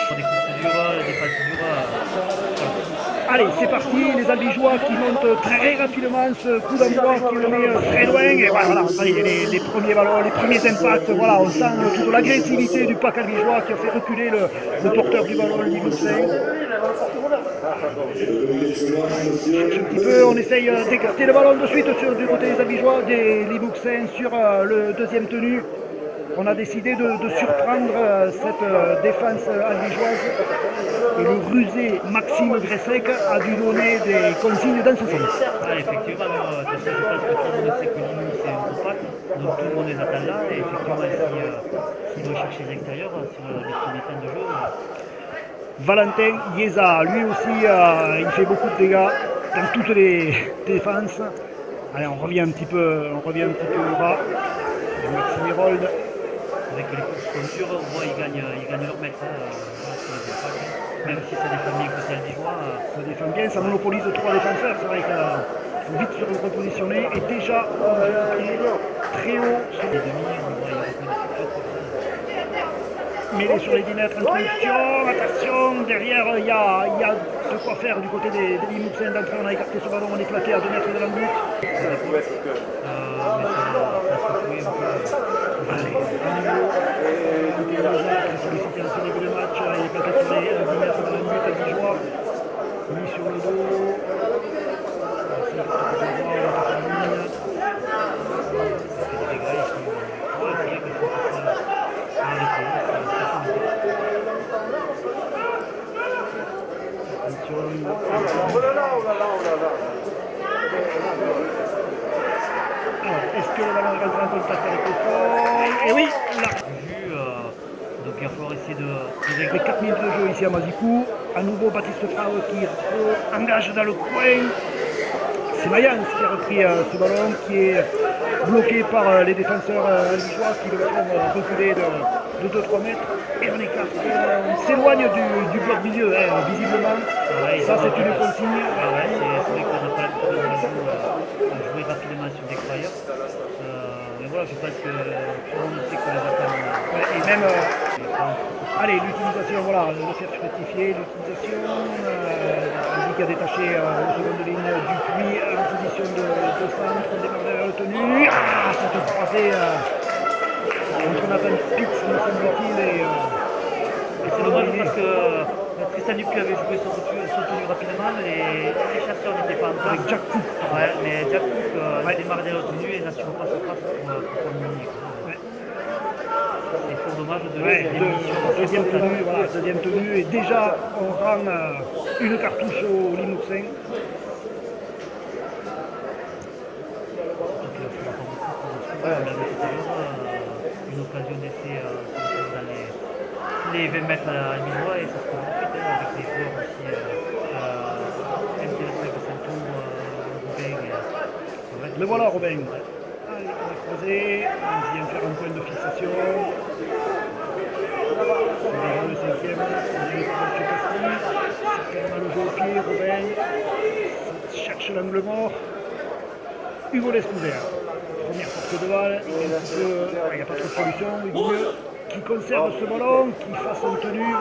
Des courses dures, des passes dures. Allez, c'est parti, les Albigeois qui montent très rapidement ce coup d'envoi qui le met très loin. Et voilà, allez, les premiers ballons, les premiers impacts, voilà, on sent toute l'agressivité du pack albigeois qui a fait reculer le porteur du ballon, le Limousin. Un petit peu, on essaye d'écarter le ballon de suite du côté des Albigeois, des Limouxins sur le deuxième tenu. On a décidé de surprendre cette défense albigeoise et le rusé Maxime Gressec a dû donner des consignes dans ce sens. Ah, effectivement, je pense que tout le monde sait que Limoux c'est un gros pack, donc tout le monde les attend là, et effectivement s'ils vont chercher l'extérieur sur les premiers temps de jeu. Valentin Yeza, lui aussi, il fait beaucoup de dégâts dans toutes les défenses. Allez, on revient un petit peu au bas. Maxime Herold. Avec les courses comme dures, on voit ils gagnent leur mètre. Même si ça défend bien côté albigeois. Ça défend bien, ça monopolise 3 défenseurs. C'est vrai qu'il faut vite se repositionner. Et déjà, très haut sur les demi, on voit mêlé sur les 10 mètres, introduction, attention, derrière il y a de quoi faire du côté des Limouxins d'entrée, on a écarté ce ballon, on est plaqué à 2 mètres de la but. Mais ça se jouait un peu. Très sollicité en ce début de match, il est plaqué sur les 10 mètres de la but, albigeois, mis sur le dos. Alors, est-ce que le ballon rentre en contact avec le sol? Et oui, là. Donc il va falloir essayer de régler 4 minutes de jeu ici à Mazicou. À nouveau Baptiste Frau qui engage dans le coin. C'est Mayans qui a repris ce ballon qui est bloqué par les défenseurs albigeois qui le font reculer de 2-3 mètres. Et on écarte, on s'éloigne du bloc milieu, visiblement. Ouais, ça c'est une consigne. C'est vrai qu'on n'a pas l'habitude de jouer rapidement sur des croyeurs. Mais voilà, je pense que tout le monde sait qu'on les attend. Et même, allez, l'utilisation, voilà, le cherche rectifié, l'utilisation, qui a détaché au seconde ligne Dupuis en position de centre, on démarre vers le tenu. Ah, cette croisée entre Nathan Spitz, me semble-t-il, et c'est dommage parce que Tristan Dupuis avait joué son tenu rapidement et les chasseurs n'étaient pas en place. Avec Jack Cook. Ouais, mais Jack Cook démarre vers le tenu et n'assure pas sa place pour communiquer. C'est fort dommage de deuxième tenue, et déjà on rend une cartouche au Limouxin. Une occasion d'essai dans les 20 mètres à Albigeois et ça se passe tout de suite avec les joueurs aussi intéressés de Saint-Tour, Robin. Le voilà Robin. Allez, on est croisé, on vient faire un point de fixation. Le cinquième, on a le jeu au pied, Robin cherche l'angle mort. Hugo Lescouvert, première porte de balle, il n'y a pas trop de solution, il vaut mieux qu'il conserve ce ballon, qu'il fasse son tenue.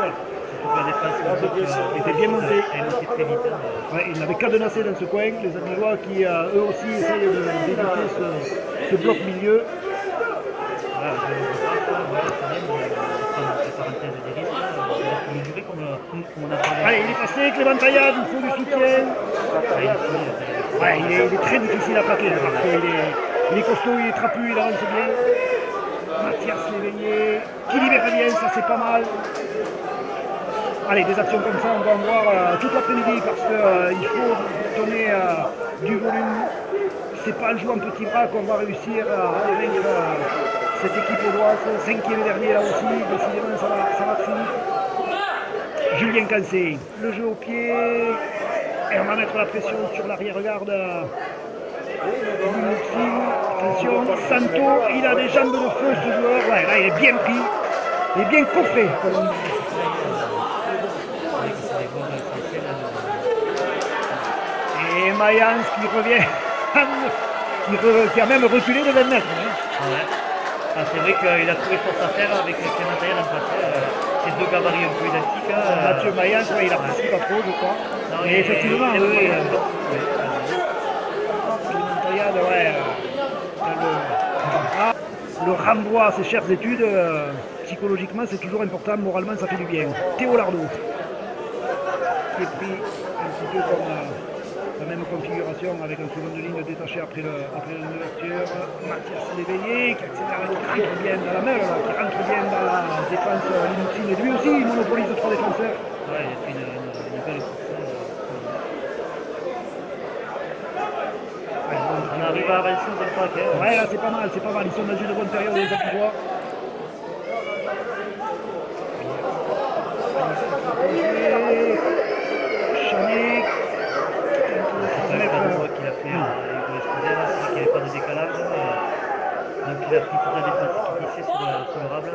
Voilà. Surtout que la défense était bien montée. Elle était très vite. Ouais, il n'avait cadenassé dans ce coin, les Albigeois qui eux aussi essayent d'éviter ce bloc milieu. Allez, il est passé, Clément Taillade, il faut du soutien. Ouais, il est très difficile à plaquer parce qu'il est costaud, il est trapu, il avance bien. Mathias Léveillé, qui libère bien, ça c'est pas mal. Allez, des actions comme ça, on va en voir toute l'après-midi parce qu'il faut donner du volume. C'est pas le jeu en petit bras qu'on va réussir à vaincre cette équipe audoise. 5e dernier là aussi, décidément ça va finir. Julien Cancé, le jeu au pied, et on va mettre la pression sur l'arrière-garde. Attention, Santo, il a des jambes de feu ce joueur, ouais, là il est bien pris, il est bien coffré. Et Mayans qui revient, qui a même reculé de 20 mètres. Ouais. Ah, c'est vrai qu'il a trouvé force à faire avec Clément Taillade en face. Ces deux gabarits un peu identiques. Mathieu Mayence, ouais, il apprécie pas trop, je crois. Non, Mais effectivement, il oui. aime pas. Clément Taillade, ouais. Le renvoi à ses chères études, psychologiquement, c'est toujours important, moralement, ça fait du bien. Théo Lardo, qui est pris un petit peu comme la même configuration avec un second de ligne détaché après l'ouverture. Mathias Léveillé qui accélère, qui rentre bien dans la main, qui rentre bien dans la défense limousine. Et lui aussi, il monopolise 3 défenseurs. Ouais, il a fait une belle course. On arrive à avancer dans le paquet. Ouais, là c'est pas mal, c'est pas mal. Ils sont dans une bonne période, les Apurois. Chanek. C'est vrai qu'il a fait Hugo Escudero, c'est vrai qu'il n'y avait pas de décalage. Donc il a pris toute la défense qui glissait sur le rable.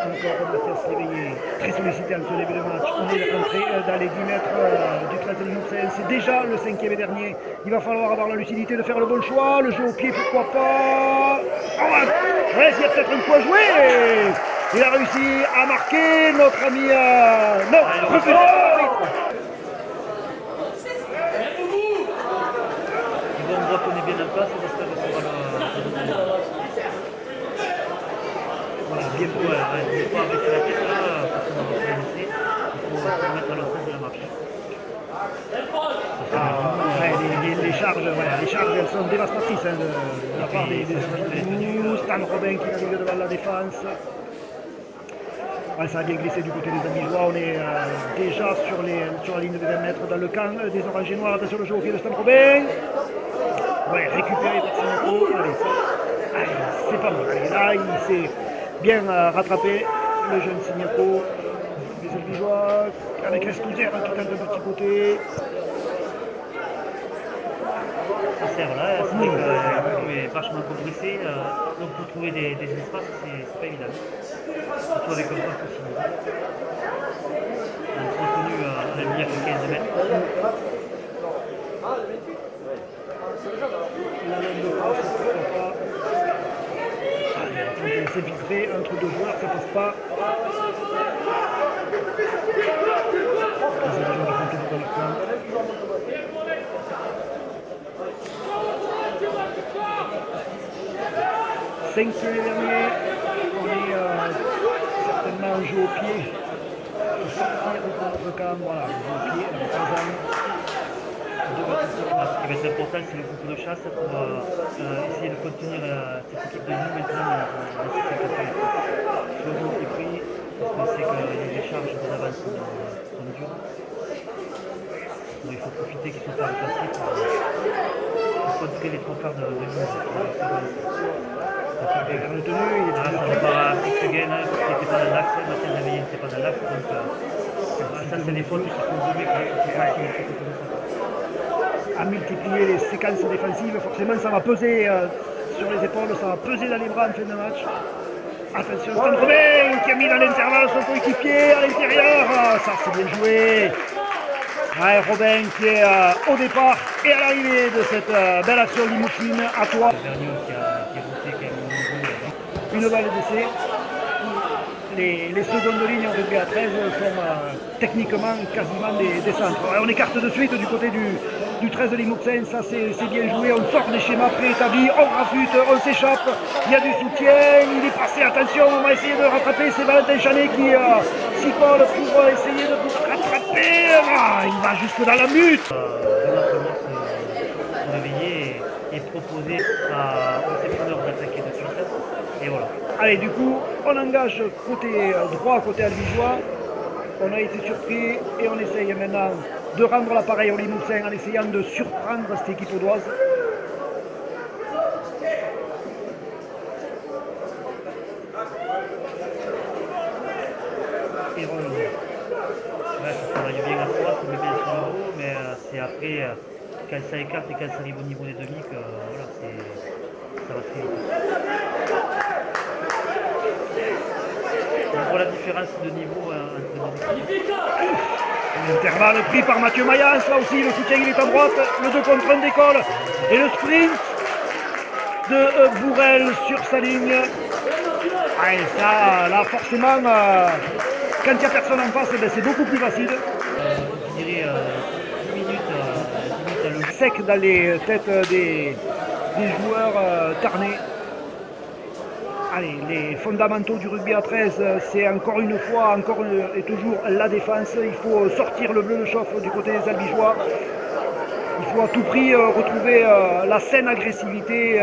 Encore Mathias Léveillé, très sollicité en ce début de match. On est rentré dans les 10 mètres du 13 de Limousin. C'est déjà le 5e et dernier. Il va falloir avoir la lucidité de faire le bon choix. Le jeu au pied, pourquoi pas. Oh, ouais, il y a peut-être un coup à jouer. Il a réussi à marquer notre ami. Non, On voit qu'on est bien en place, j'espère que ça va le voilà, bien il faut arrêter la tête là, parce qu'on va pas laisser. Il faut se mettre à la place de la marche. les charges, elles sont dévastatrices de la part des Amis. Stan Robin qui navigue devant la défense. Ouais, ça a bien glissé du côté des Amigeois. On est déjà sur la ligne de 20 mètres dans le camp des Oranges et Noirs. Attention, le jeu au pied de Stan Robin. Ouais, récupéré par Sineco. Allez, c'est pas mal. Allez, là, il s'est bien rattrapé, le jeune Sineco. Les Albigeois, avec Respouzer qui tente un petit côté. Ça sert là, c'est vrai que le coup est vachement compressé, donc pour trouver des espaces, c'est pas évident. Surtout avec un poste aussi. Donc contenu à la lumière de 15 mètres. La ligne de passe, pourquoi pas. Allez, on s'est filtré entre deux joueurs, ça passe pas. Les Albigeois qui sont dans leur camp. Cinquième et dernier, on est certainement en jeu au pied. Pour sortir de notre camp, voilà, jeu au pied, avec 3 ans. Ce qui va être important, c'est le groupe de chasse pour essayer de contenir cette équipe de nous maintenant dans cette catégorie. Le groupe est pris, parce qu'on sait que les charges de l'avance sont dures. Donc il faut profiter qu'ils ne soient pas remplacés pour contrer les 3 quarts de nous. Ça on part à Fixegen qui n'était pas dans l'axe, Mathias Léveillé n'était pas dans l'axe, donc ça c'est des fautes qui sont données à multiplier les séquences défensives, forcément ça va peser sur les épaules, ça va peser dans les bras en fin de match. Attention, Stan Robin qui a mis dans l'intervalle son coéquipier à l'intérieur, ça c'est bien joué. Ouais, Robin qui est au départ et à l'arrivée de cette belle action limousine, à toi. Une balle d'essai. Les secondes de ligne en rugby à 13 sont techniquement quasiment des centres. On écarte de suite du côté du 13 de Limousin, ça c'est bien joué, on sort des schémas préétablis, on rafute, on s'échappe, il y a du soutien, il est passé, attention, on va essayer de rattraper, c'est Valentin Chanet qui s'y colle pour essayer de rattraper, il va jusque dans la mute. Se réveiller et proposer aux sélectionneurs d'attaquer de suite, et voilà. Allez, du coup, on engage côté droit, côté albigeois. On a été surpris et on essaye maintenant de rendre l'appareil au Limousin en essayant de surprendre cette équipe audoise. Et Roland. Ouais, ça travaille bien à 3, ça met bien sur le haut, mais c'est après, quand ça écarte et quand ça arrive au niveau des demi, que voilà, ça va très vite. On voit la différence de niveau entre les équipes. L'intervalle pris par Mathieu Mayence, là aussi le soutien il est à droite, le 2 contre 1 décolle et le sprint de Bourrel sur sa ligne. Ah, et ça, là, forcément, quand il n'y a personne en face, eh ben, c'est beaucoup plus facile. Je dirais 10 minutes à le Sec dans les têtes des joueurs tarnés. Allez, les fondamentaux du rugby à 13, c'est encore une fois, et toujours la défense. Il faut sortir le bleu de chauffe du côté des Albigeois. Il faut à tout prix retrouver la saine agressivité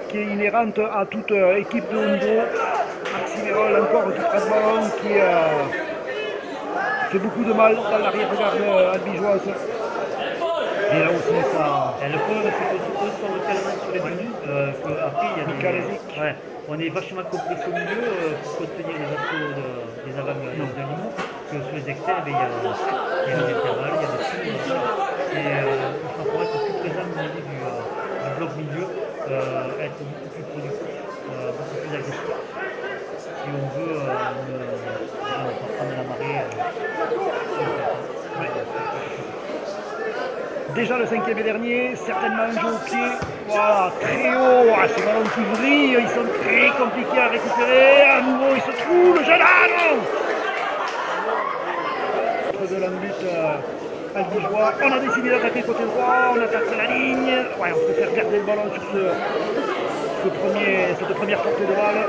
qui est inhérente à toute équipe de haut niveau. Maximéral encore qui prend le ballon, qui fait beaucoup de mal dans l'arrière-garde albigeoise. Et là aussi, ça. Et le problème, c'est qu'on se concentre tellement sur les menus qu'après, il y a des. Ouais, on est vachement complexe au milieu pour contenir les assauts des avant de Limoux, que sur les externes, il y a des intervalles, il y a des trous. Et il faut pour être plus présent au niveau du bloc milieu, être beaucoup plus productif, beaucoup plus agressif. Si on veut prendre la marée. Déjà le 5e et dernier, certainement un jeu au pied, voilà, très haut, ces ballons qui brillent, ils sont très compliqués à récupérer, à nouveau ils se trouvent, le jeune non de l'embut albigeois, on a décidé d'attaquer côté droit, on attaque la ligne, ouais, on peut faire garder le ballon sur cette première portée de balle.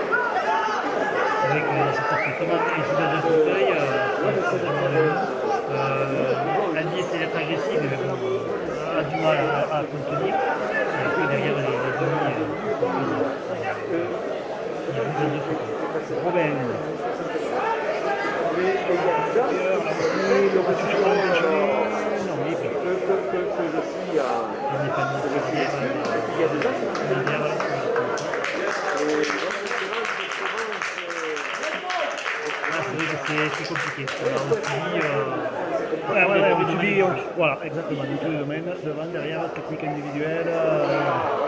Avec cette tomate qui joue dans un fauteuil, Andy essaie d'être agressif, mais bon, a du mal à contenir. Et que derrière les demi, il joue dans deux fauteuils. Robin. Le reçu sur l'enchaîné. Non, il est pris. Il n'est pas c'est compliqué. Voilà, exactement. Dans tous les domaines, devant, derrière, technique individuelle,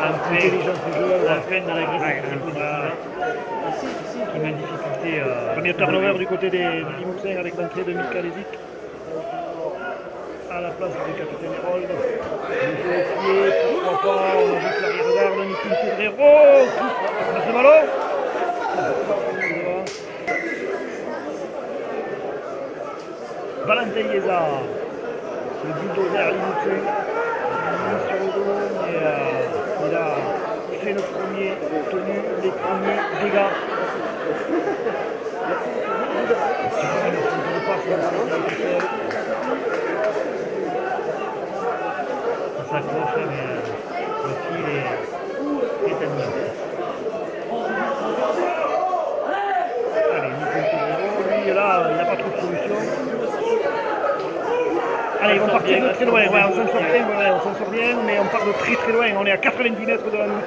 intelligence du jeu. La peine dans l'agressivité qui met en difficulté. Premier turnover du côté des Limouxins avec l'entrée de Mika Lezic à la place du capitaine Hérold. Le jeu au pied, pourquoi pas, on a vu que l'arrière-garde, Nicolas Pedrero, passe le ballon. Valentin Yeza, le bulldozer Limouxin, sur le dos, mais il a fait le premier, obtenu les premiers dégâts. Ça s'accroche, mais le fil est terminé. Allez, Nicolas Pedrero, lui là, il n'a pas trop de solution. Allez, ils vont partir de très loin, ouais, on s'en sort bien, mais on part de très très loin, on est à 90 mètres de la limite.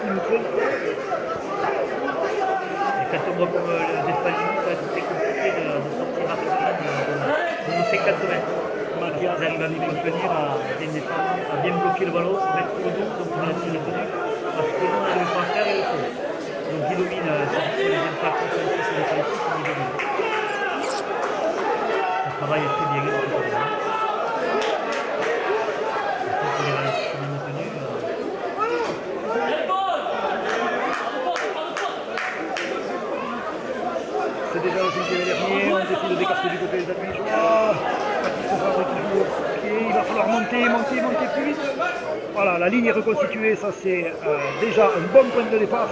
Et quand on voit comme les Espagnols, ça va être très compliqué de sortir rapidement de nos 50 mètres. Mathias arrive à nous contenir, à bien défendre, à bien bloquer le ballon, mettre le dos, donc on a tiré retenu, parce que nous on n'arrive pas à faire et le fond. Donc il domine les impacts sur les qualités, il domine. Le travail est très bien réussi. C'est déjà le 5e dernier, on décide d'écarter du côté des Albigeois. Il va falloir monter plus vite. Voilà, la ligne est reconstituée, ça c'est déjà un bon point de départ.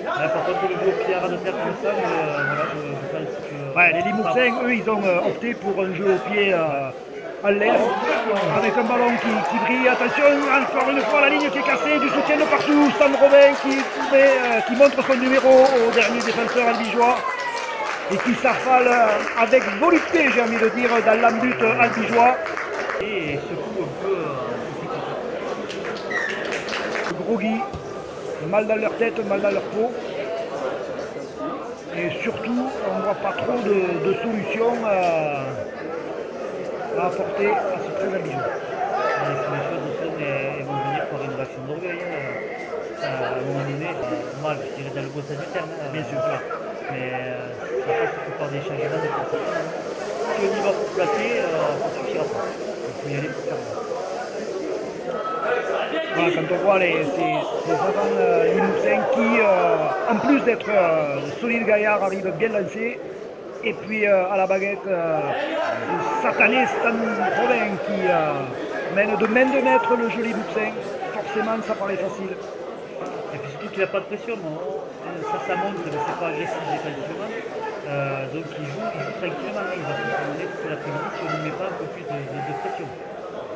Par contre, le gros pied à de terre comme ça, mais voilà, je pense que. Ouais, les Limouxins, eux, ils ont opté pour un jeu au pied à l'air, avec un ballon qui brille. Attention, encore une fois, la ligne qui est cassée, du soutien de partout. Stan Robin qui montre son numéro au dernier défenseur albigeois et qui s'affale avec volupté, j'ai envie de dire, dans l'embut albigeois. Et ce coup un peu. Groggy, mal dans leur tête, mal dans leur peau. Et surtout, on ne voit pas trop de solutions à apporter à ce très albigeois. Les solutions vont venir par une réaction d'orgueil. À un moment donné, mal, je dirais dans le bon sens du terme. Bien sûr. Voilà. Mais ça passe par des changements de conception. Si on y va pour placer, ça ne suffira pas. Il faut y aller pour faire mal. Voilà, quand on voit ces avants Limousin qui, en plus d'être solide gaillard, arrivent bien lancés. Et puis à la baguette, ce satané Stan Robin qui mène de main de maître le joli Limousin. Forcément, ça paraît facile. Et puis surtout qu'il n'a pas de pression, ça monte, mais c'est pas agressif défensivement. Donc il joue tranquillement, il va se promener toute l'après-midi si on ne met pas un peu plus de pression.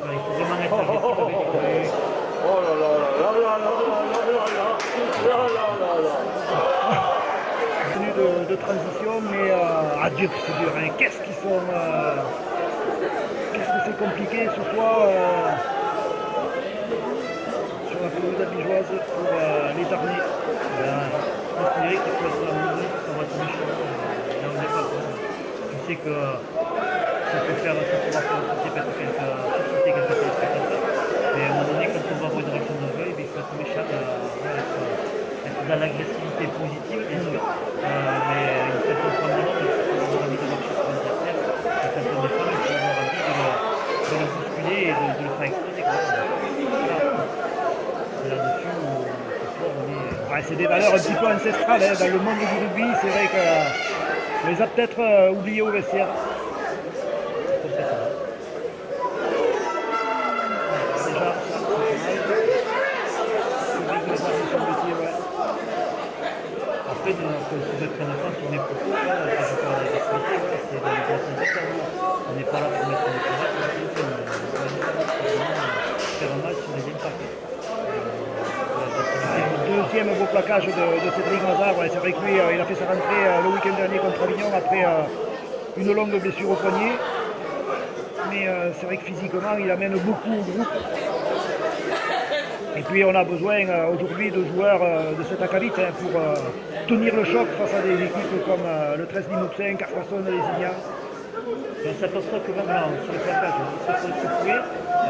Alors, il faut vraiment être agressif avec lui. Oh là là là là là là là là. De transition, mais adieu que c'est dur. Hein. Qu'est-ce qu'ils sont. Qu'est-ce que c'est compliqué ce soir sur la pelouse abigeoise pour les Tarnais. Je considère qu'il faut être à un moment donné pour savoir tout méchant. Là, on n'est pas bon. Je sais que ça peut faire, ça pourra faire susciter quelques téléspectateurs. Mais à un moment donné, quand on va avoir une réaction de jeu, il faut être méchant, être dans l'agressivité positive, bien sûr. Mais il faut comprendre le monde, il faut avoir envie de marcher sur l'adversaire. Et quand on défend, il faut avoir envie de le bousculer et de le faire exploser. Là-dessus, ce soir, on est. Ouais, c'est des valeurs un petit peu ancestrales hein. Dans le monde du rugby. C'est vrai qu'on les a peut-être oubliés au vestiaire. Après, sous être en enfance, on est pour tout, quand je parle d'agressivité, c'est dans les places. On n'est pas là pour mettre des courage, faire un match sur les impacts. Deuxième beau plaquage de Cédric Mazard. Ouais, c'est vrai que lui, il a fait sa rentrée le week-end dernier contre Avignon après une longue blessure au poignet. Mais c'est vrai que physiquement, il amène beaucoup au groupe. Et puis on a besoin aujourd'hui de joueurs de cet acabit hein, pour tenir le choc face à des équipes comme le 13 Limousin, Carcassonne, les Ignan. On s'aperçoit que même là, sur le plaquage, ils se font secouer,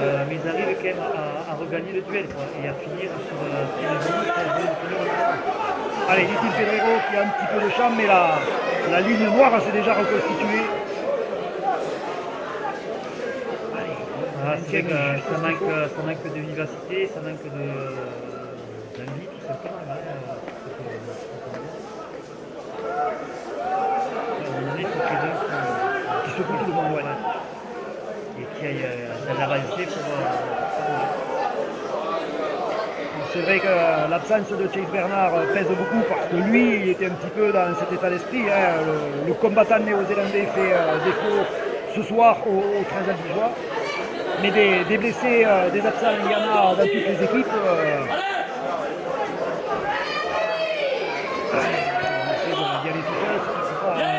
mais ils arrivent quand même à regagner le duel quoi, et à finir sur les bonus pour essayer de tenir le champ. Allez, Little Pedrero qui a un petit peu de champ, mais la ligne noire s'est déjà reconstituée. C'est vrai que ça manque de vivacité, ça manque d'envie tout simplement. À un moment donné, il faut que les deux Qui secouent tout le monde, ouais. Et qui aillent dans l'avancée pour. C'est vrai que l'absence de Chase Bernard pèse beaucoup parce que lui, il était un petit peu dans cet état d'esprit. Hein. Le combattant néo-zélandais fait défaut ce soir au 13 abigeois. Mais des blessés, des absents, il y en a dans toutes les équipes.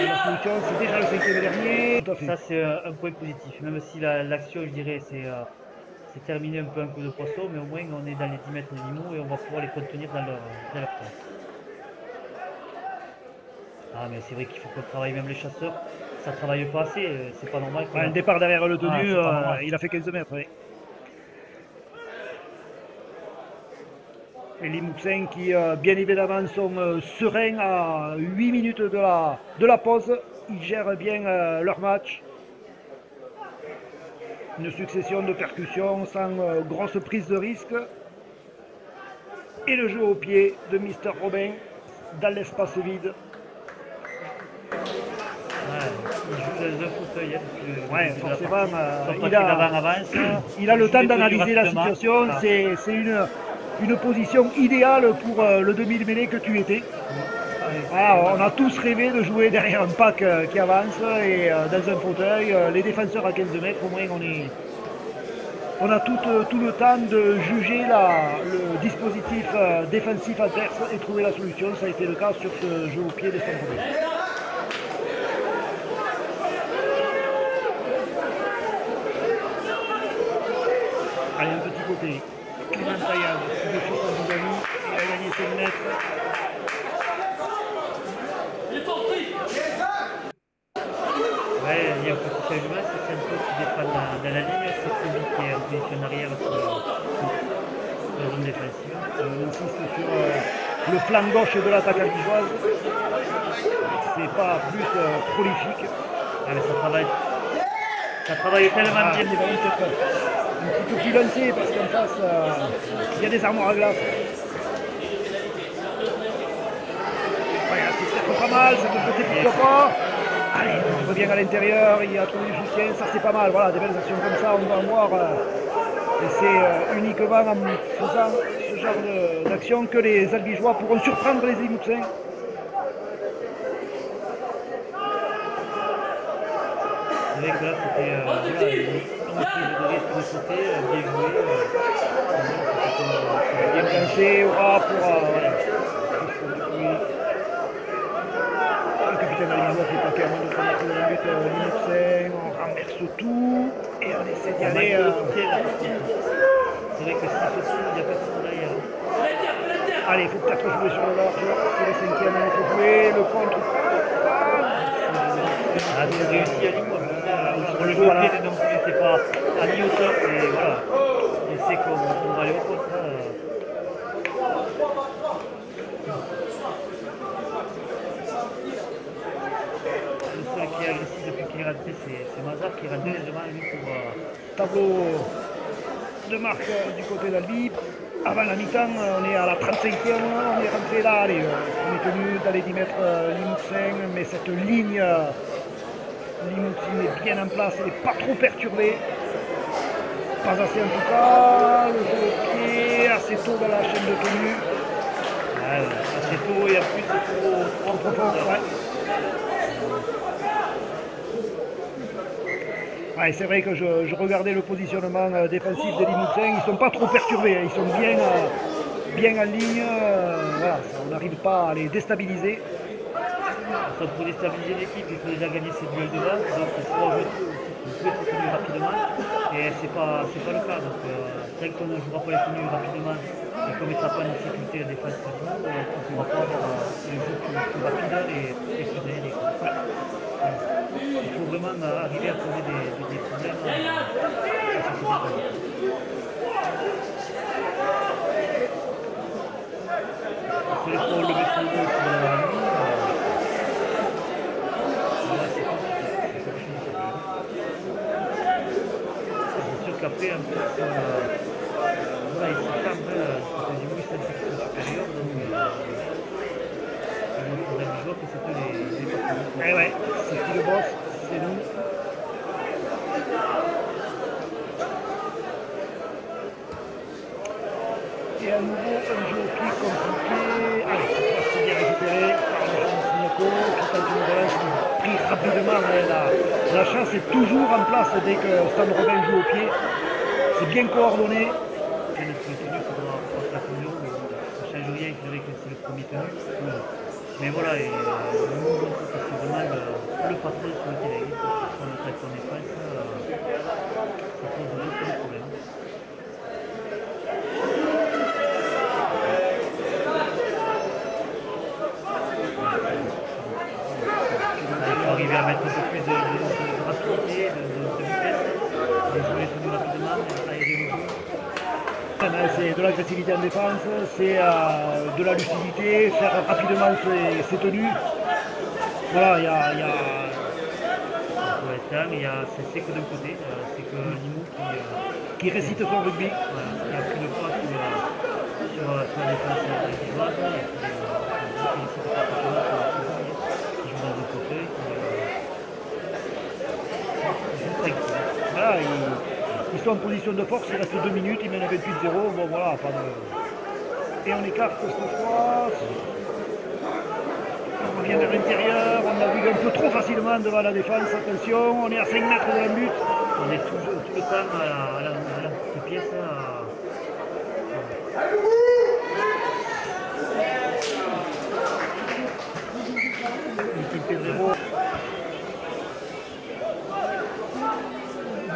La solution, c'est déjà le 5e dernier. Ça, c'est un point positif. Même si l'action, je dirais, c'est terminé un peu un coup de poisson, mais au moins on est dans les 10 mètres de Limoux et on va pouvoir les contenir dans leur temps. Ah, mais c'est vrai qu'il faut qu'on travaille, même les chasseurs, ça travaille pas assez, c'est pas normal. Un départ derrière le tenu, il a fait 15 mètres. Oui. Et les Limousin qui, bien évidemment, sont sereins à 8 minutes de la pause. Ils gèrent bien leur match. Une succession de percussions sans grosse prise de risque. Et le jeu au pied de Mr. Robin dans l'espace vide. Il joue dans un fauteuil. Ouais, forcément, il a le temps d'analyser la situation. C'est une position idéale pour le demi-mêlée que tu étais. Alors, on a tous rêvé de jouer derrière un pack qui avance et dans un fauteuil. Les défenseurs à 15 mètres, au moins on a tout le temps de juger le dispositif défensif adverse et trouver la solution. Ça a été le cas sur ce jeu au pied des Saint-Robin. Allez, un petit côté. Clément Taillade, de chaud en Bougani, il a gagné 5 mètres. Ouais, il y a un petit changement, c'est Santo qui défend dans la ligne, c'est Kobe qui est en position arrière sur la zone défensive. On insiste sur le flanc gauche de l'attaque abigeoise. C'est pas plus prolifique. Ah, mais ça travaille tellement bien. un petit peu plus lancé parce qu'en face, il y a des armoires à glace. Ouais, c'est peut-être pas mal, ça peut peut-être pourquoi pas. Allez, on revient à l'intérieur, il a trouvé du soutien, ça c'est pas mal. Voilà, des belles actions comme ça, on va voir. Et c'est uniquement en faisant ce genre d'action que les Albigeois pourront surprendre les Limouxins. C'est vrai que là, c'était voilà, une prise de risque de sauter, bien joué. Bien caché, hurrah pour... voilà. Le capitaine Albigeois fait pas qu'un de mettre dans le but Limouxin, on renverse tout et on essaie d'y aller. C'est vrai que si ce tour, il n'y a personne derrière. Allez, il faut peut-être jouer sur le large, c'est le cinquième, il faut jouer, le contre. Ah, c'est réussi à Limoges. On le joue au pied, donc c'est pas à mi-hauteur, et voilà. Et c'est qu'on va aller au contre. Le seul qui est agressif depuis qu'il est rentré, c'est Mazar qui rentre devant lui pour... Tableau de marque du côté d'Albi. Avant la mi-temps, on est à la 35e, on est rentré là, allez, on est tenu d'aller 10 mètres Limouxin, mais cette ligne Limouxin est bien en place, elle n'est pas trop perturbée. Pas assez en tout cas, le jeu au pied, assez tôt dans la chaîne de tenue. Assez tôt et en plus c'est trop profond. Ouais. Ouais, c'est vrai que je regardais le positionnement défensif des Limouxins, ils ne sont pas trop perturbés, ils sont bien en ligne, voilà, on n'arrive pas à les déstabiliser. Pour déstabiliser l'équipe, il faut déjà gagner ses duels de base, donc il faut jouer ses tenues rapidement, et c'est pas le cas, donc tant qu'on ne jouera pas les tenues rapidement, et qu'on ne mettra pas en difficulté la défense, on ne pourra pas avoir le jeu plus rapide et plus aéré. Il faut vraiment arriver à poser des problèmes à cette défense. C'est le pour le mettre au dos sur la ligne. C'est sûr qu'après, en plus, voilà, il se ferme du bruit section supérieure, donc il faudrait du joueur que c'était les partenaires. Eh ouais, c'est qui le boss, c'est nous. Et à nouveau, un jeu au pied compliqué. Allez, cette fois c'est bien récupéré par le Nico, qui tente une relance, pris rapidement. La chasse est toujours en place dès que Stan Robin joue au pied. C'est bien coordonné. Le tenu, il faudra la combinaison, mais ça ne change rien, c'est vrai que c'est le premier tenu. Mais voilà, et nous, c'est vraiment le patron sur le terrain. Si on attaque en défense, ça pose vraiment tous les problèmes. Il faut arriver à mettre un peu plus de rapidité, de vitesse, et jouer les tenues rapidement, aérer le jeu. C'est de l'agressivité en défense, c'est de la lucidité, faire rapidement ses tenues. Voilà, il y a c'est que d'un côté, c'est que Limoux qui récite son rugby. Voilà, qui a pris le pas sur la défense albigeoise, qui récite pas qui joue dans un fauteuil, qui joue tranquille. Voilà, ils sont en position de force, il reste 2 minutes, ils mènent 28-0, bon voilà, pas de... Et on écarte cette fois. On revient vers l'intérieur, on navigue un peu trop facilement devant la défense, attention, on est à 5 mètres de la lutte. On est tout le temps à la petite pièce.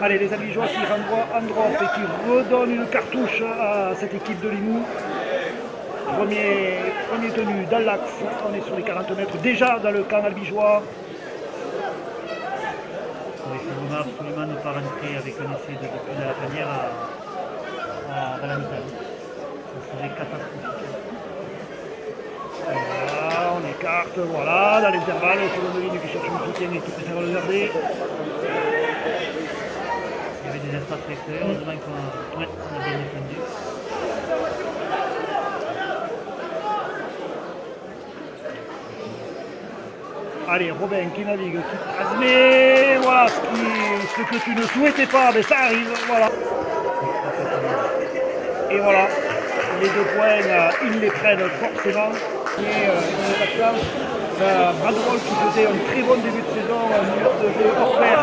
Allez, les Albigeois qui renvoient en drop et qui redonnent une cartouche à cette équipe de Limoux. Premier tenu dans l'axe, on est sur les 40 mètres, déjà dans le camp albigeois. Il faut absolument ne pas rentrer avec un essai de depuis la panière à la mi-temps. Ça serait catastrophique. Voilà, on écarte, voilà, dans l'intervalle, seconde ligne qui cherche un soutien et qui préfère le garder. Il y avait des l'espace extérieur, heureusement qu'on a bien défendu. Allez, Robin qui navigue, qui transmet, voilà ce que tu ne souhaitais pas, mais ça arrive, voilà. Et voilà, les 2 points, ils les prennent forcément. Et Brandon qui faisait un très bon début de saison, un minute de jeu hors pair,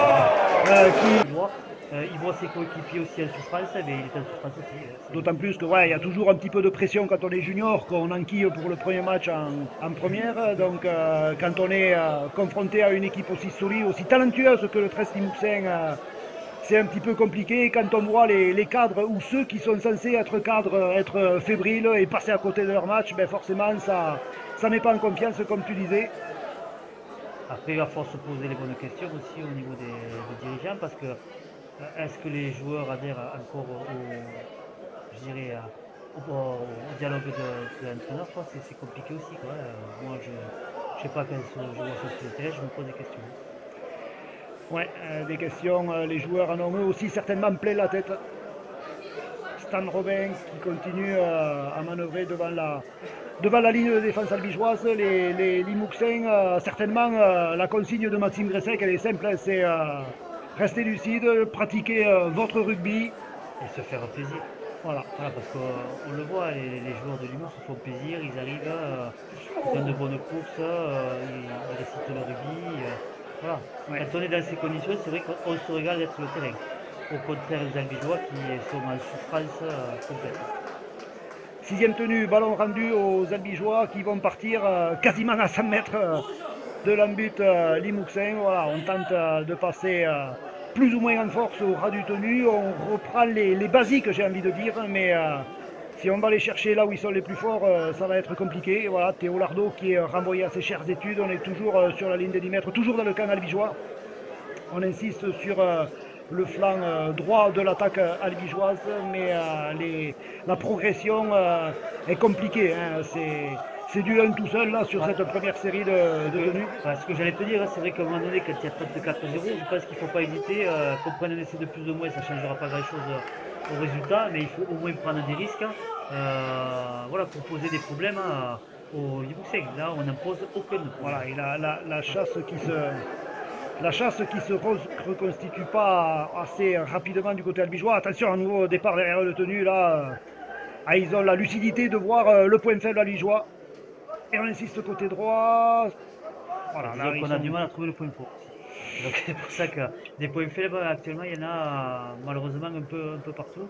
Il voit ses coéquipiers aussi en souffrance, mais il est en souffrance aussi. D'autant plus que ouais, il y a toujours un petit peu de pression quand on est junior, qu'on enquille pour le premier match en première. Donc quand on est confronté à une équipe aussi solide, aussi talentueuse que le 13 Limousin, c'est un petit peu compliqué. Quand on voit les cadres ou ceux qui sont censés être cadres être fébriles et passer à côté de leur match, ben forcément ça met pas en confiance comme tu disais. Après, il va falloir se poser les bonnes questions aussi au niveau des dirigeants, parce que est-ce que les joueurs adhèrent encore je dirais, au dialogue de l'entraîneur? C'est compliqué aussi, quoi. Moi, je ne sais pas quand je vois ça sur le terrain, je me pose des questions. Ouais, des questions, les joueurs en ont eux aussi certainement plein la tête. Stan Robin qui continue à manœuvrer devant la ligne de défense albigeoise. Les Limouxins, certainement, la consigne de Maxime Gressec, elle est simple, hein, c'est rester lucide, pratiquer votre rugby. Et se faire plaisir. Voilà, parce qu'on le voit, les joueurs de Limoux se font plaisir, ils arrivent, ils donnent de bonnes courses, ils récitent le rugby. Voilà. Ouais. Quand on est dans ces conditions, c'est vrai qu'on se régale d'être sur le terrain. Au contraire des Albigeois qui sont en souffrance complète. 6e tenue, ballon rendu aux Albigeois qui vont partir quasiment à 100 mètres de l'embut Limouxin. Voilà, on tente de passer plus ou moins en force au ras du tenu. On reprend les basiques, j'ai envie de dire, mais si on va les chercher là où ils sont les plus forts, ça va être compliqué. Voilà, Théo Lardot qui est renvoyé à ses chères études. On est toujours sur la ligne des 10 mètres, toujours dans le camp albigeois. On insiste sur le flanc droit de l'attaque albigeoise, mais la progression est compliquée. Hein. C'est du 1 tout seul là sur cette première série de tenues. Ce que j'allais te dire, c'est vrai qu'à un moment donné, quand il y a 34-0, je pense qu'il ne faut pas hésiter. Qu'on prenne un essai de plus ou moins, ça ne changera pas grand-chose au résultat, mais il faut au moins prendre des risques voilà, pour poser des problèmes aux Limouxins. Là, on n'impose aucun. Voilà, et la chasse qui se reconstitue pas assez rapidement du côté albigeois. Attention, à nouveau départ derrière le tenu là. Ils ont la lucidité de voir le point faible albigeois. Et on insiste côté droit. Voilà, là, on a du mal à trouver le point fort. Donc c'est pour ça que des points faibles actuellement il y en a malheureusement un peu partout.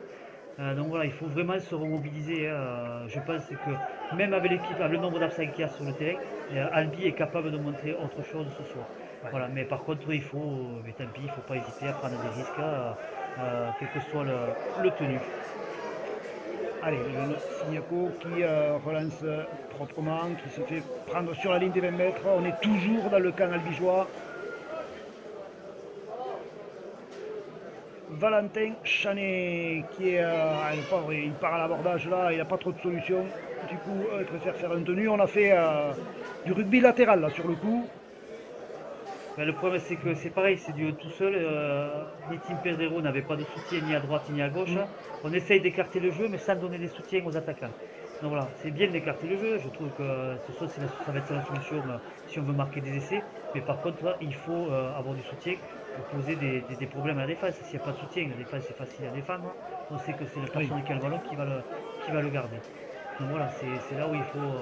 Donc voilà, il faut vraiment se remobiliser. Je pense que même avec l'équipe, avec le nombre d'absents qu'il y a sur le terrain, Albi est capable de montrer autre chose ce soir. Ouais. Voilà, mais par contre il faut, mais tant pis, il ne faut pas hésiter à prendre des risques, quel que soit le tenu. Allez, le Signaco qui relance proprement, qui se fait prendre sur la ligne des 20 mètres. On est toujours dans le camp albigeois. Valentin Chanet qui est le pauvre, il part à l'abordage là, il n'a pas trop de solutions. Du coup, il préfère faire un tenu. On a fait du rugby latéral là sur le coup. Ben, le problème c'est que c'est pareil, c'est du tout seul. Tim Pedrero n'avait pas de soutien ni à droite ni à gauche. On essaye d'écarter le jeu mais sans donner des soutiens aux attaquants. Donc voilà, c'est bien d'écarter le jeu. Je trouve que ce soir ça va être la solution si on veut marquer des essais. Mais par contre, là, il faut avoir du soutien pour poser des problèmes à la défense. S'il n'y a pas de soutien, la défense c'est facile à défendre. On sait que c'est la personne qui a le ballon qui va le garder. Donc voilà, c'est là où il faut.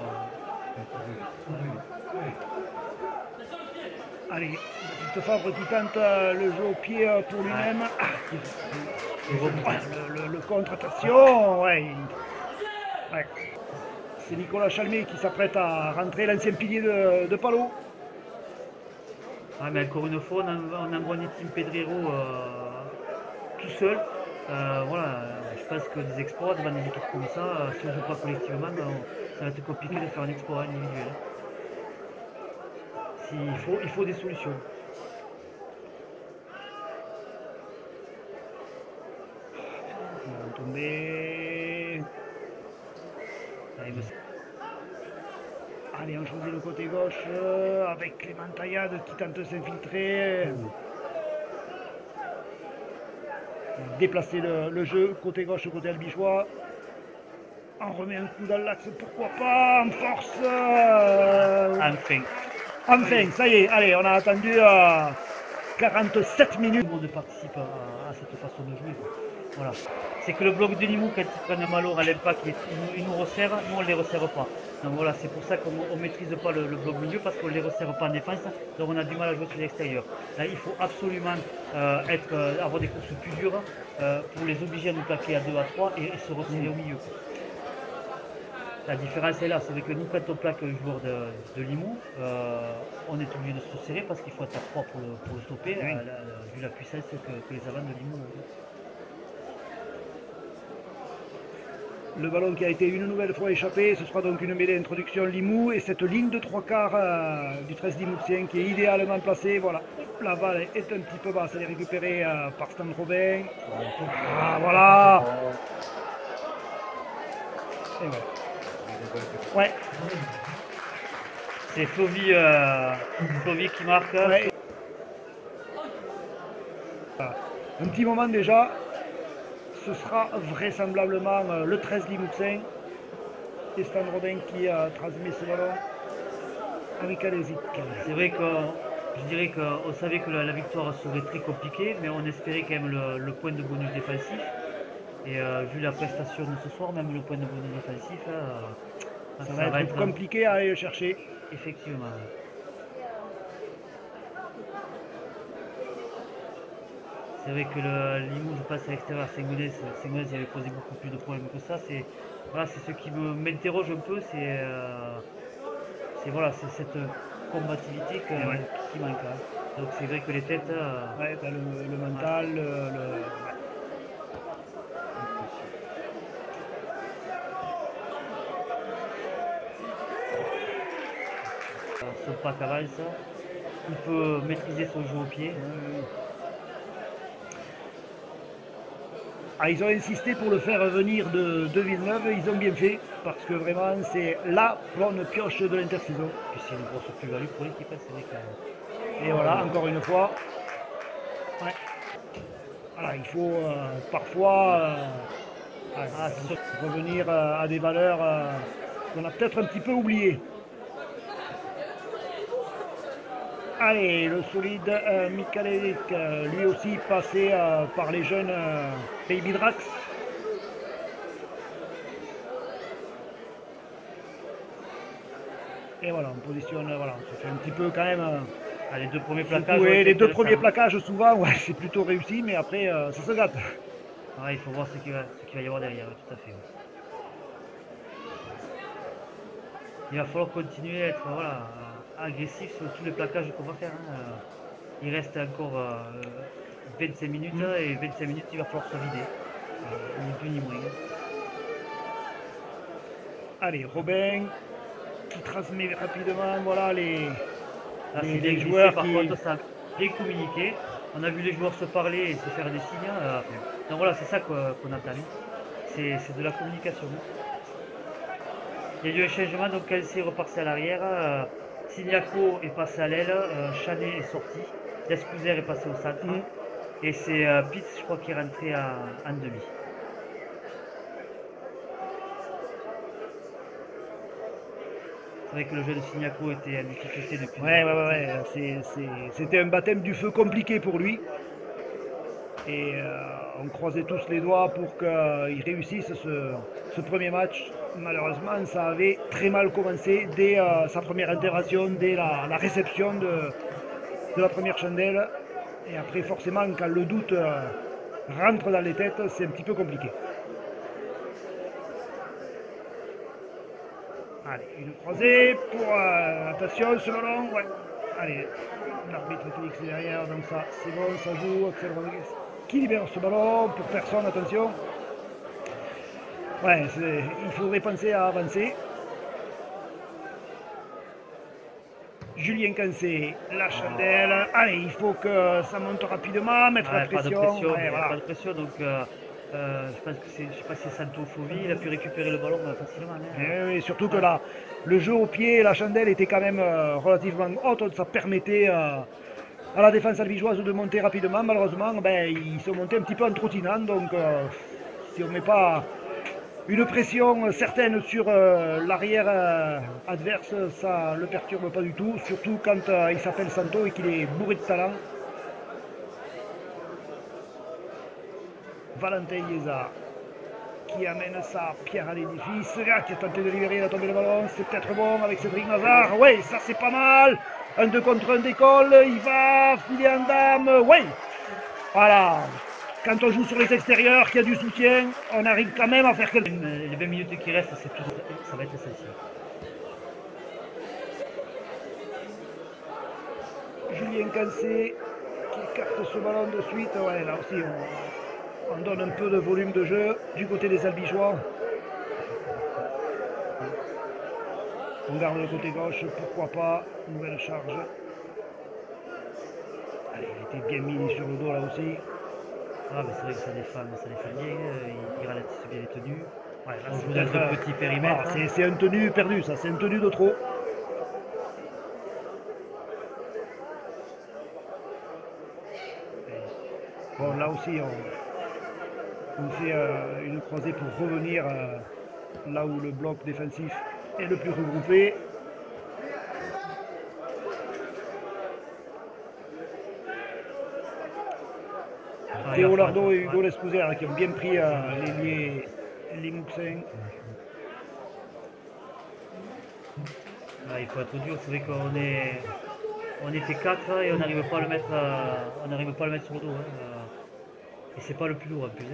Allez, Baptiste Fabre qui tente le jeu au pied pour lui-même. Le contre, attention, ouais. C'est Nicolas Chalmé qui s'apprête à rentrer, l'ancien pilier de Palot. Ah, mais encore une fois, on envoie Tim Pedrero tout seul. Voilà, je pense que des exploits devant des équipes comme ça, si on ne joue pas collectivement, ça va être compliqué de faire un exploit individuel. Il faut des solutions. Ils vont tomber. Allez, on choisit le côté gauche avec Clément Taillade qui tente de s'infiltrer. déplacer le jeu, côté gauche, côté albigeois. On remet un coup dans l'axe, pourquoi pas, en force. Enfin. Enfin, ça y est, allez, on a attendu 47 minutes. Tout le monde participe à cette façon de jouer. Voilà. C'est que le bloc de Limoux, quand ils prennent Malor à l'impact, ils nous resserrent, nous on ne les resserre pas. Donc voilà, c'est pour ça qu'on ne maîtrise pas le bloc milieu, parce qu'on ne les resserre pas en défense, donc on a du mal à jouer sur l'extérieur. Là, il faut absolument avoir des courses plus dures pour les obliger à nous plaquer à 2 à 3 et se resserrer au milieu. La différence est là, c'est que nous, quand on plaque un joueur de Limoux, on est obligé de se resserrer parce qu'il faut être à 3 pour le stopper, vu la puissance que les avants de Limoux ont. Le ballon qui a été une nouvelle fois échappé, ce sera donc une mêlée introduction Limoux et cette ligne de 3/4 du 13 Limousien qui est idéalement placée. Voilà, la balle est un petit peu basse, elle est récupérée par Stan Robin. Ah, voilà. Et voilà. Ouais. C'est Flovy qui marque. Ouais. Un petit moment déjà. Ce sera vraisemblablement le 13 Limousin et Stan Robin qui transmet ce ballon à Mikalesic. C'est vrai que je dirais qu'on savait que la victoire serait très compliquée, mais on espérait quand même le point de bonus défensif. Et vu la prestation de ce soir, même le point de bonus défensif, ça va être compliqué à aller le chercher. Effectivement. C'est vrai que le Limoux passe à l'extérieur à Saint-Gaudens, il avait posé beaucoup plus de problèmes que ça. Voilà, c'est ce qui m'interroge un peu, c'est cette combativité qui manque. Hein. Donc c'est vrai que les têtes... Ouais, t'as le mental, Son pack avance, il peut maîtriser son jeu au pied. Ah, ils ont insisté pour le faire venir de Villeneuve, ils ont bien fait, parce que vraiment c'est la bonne pioche de l'intersaison. Puis c'est une grosse plus-value pour l'équipe, c'est vrai que... Et voilà, encore une fois. Ouais. Voilà, il faut parfois revenir à des valeurs qu'on a peut-être un petit peu oubliées. Allez, le solide Mikalesic, lui aussi passé par les jeunes Baby Drax. Et voilà, on positionne, voilà, ça fait un petit peu quand même. Les deux premiers plaquages. Oui, les deux premiers plaquages, souvent, ouais, c'est plutôt réussi, mais après, ça se gâte. Ouais, il faut voir ce qu'il va y avoir derrière, tout à fait. Ouais. Il va falloir continuer à être agressif sur tous les plaquages qu'on va faire. Hein. Il reste encore 25 minutes et 25 minutes, il va falloir se vider. Ni plus ni moins. Allez, Robin qui transmet rapidement, voilà les les joueurs par contre, ça a bien communiqué. On a vu les joueurs se parler et se faire des signes. Donc voilà, c'est ça qu'on attend. C'est de la communication. Il y a eu un changement, donc Kelsey est reparti à l'arrière. Signaco est passé à l'aile, Chanet est sorti, Descouser est passé au centre. Et c'est Pitts, je crois, qui est rentré en demi. C'est vrai que le jeu de Signaco était en difficulté depuis. Ouais. C'était un baptême du feu compliqué pour lui. Et on croisait tous les doigts pour qu'il réussisse ce premier match. Malheureusement, ça avait très mal commencé dès sa première intervention, dès la réception de la première chandelle. Et après, forcément, quand le doute rentre dans les têtes, c'est un petit peu compliqué. Allez, une croisée pour... attention, ce ballon, ouais. Allez, l'arbitre fixe derrière, donc ça, c'est bon, ça joue. Axel Rodriguez qui libère ce ballon pour personne, attention. Ouais, il faudrait penser à avancer. Julien Cancé, la chandelle. Allez, il faut que ça monte rapidement, mettre la pression. Pas de pression, donc je pense que je sais pas si c'est Santo Fovy, il a pu récupérer le ballon facilement. Hein. Oui, surtout que là, le jeu au pied, la chandelle était quand même relativement haute, ça permettait à la défense albigeoise de monter rapidement. Malheureusement, ben, ils sont montés un petit peu en trottinant. Donc, si on ne met pas une pression certaine sur l'arrière adverse, ça ne le perturbe pas du tout. Surtout quand il s'appelle Santo et qu'il est bourré de talent. Valentin Iesa qui amène sa pierre à l'édifice, qui a tenté de libérer, il a tombé le ballon, c'est peut-être bon avec Cédric Mazard, oui, ça c'est pas mal, un 2 contre 1 d'école, il va filer en dame, oui, voilà, quand on joue sur les extérieurs, qu'il y a du soutien, on arrive quand même à faire quelque chose. Les 20 minutes qui restent, ça va être essentiel. Julien Cancé qui écarte ce ballon de suite, ouais, là aussi on donne un peu de volume de jeu du côté des Albigeois. On garde le côté gauche, pourquoi pas, nouvelle charge. Allez, il a été bien mis sur le dos là aussi. Ah, mais c'est vrai que ça défend bien, il ralentit bien les tenues. Ouais, là, on joue dans un petit périmètre. Ah, c'est un tenu perdu, ça, c'est un tenu de trop. Bon, là aussi, on fait une croisée pour revenir là où le bloc défensif est le plus regroupé. Théo Lardo et Hugo Lescouser qui ont bien pris les Mouxins. Il faut être dur, c'est vrai qu'on était 4 et on n'arrive pas à le mettre sur le dos. Et c'est pas le plus lourd en plus.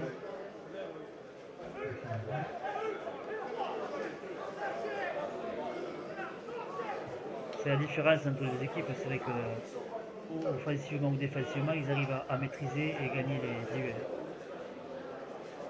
C'est la différence entre les équipes, c'est vrai que offensivement ou défensivement, ils arrivent à maîtriser et gagner les duels.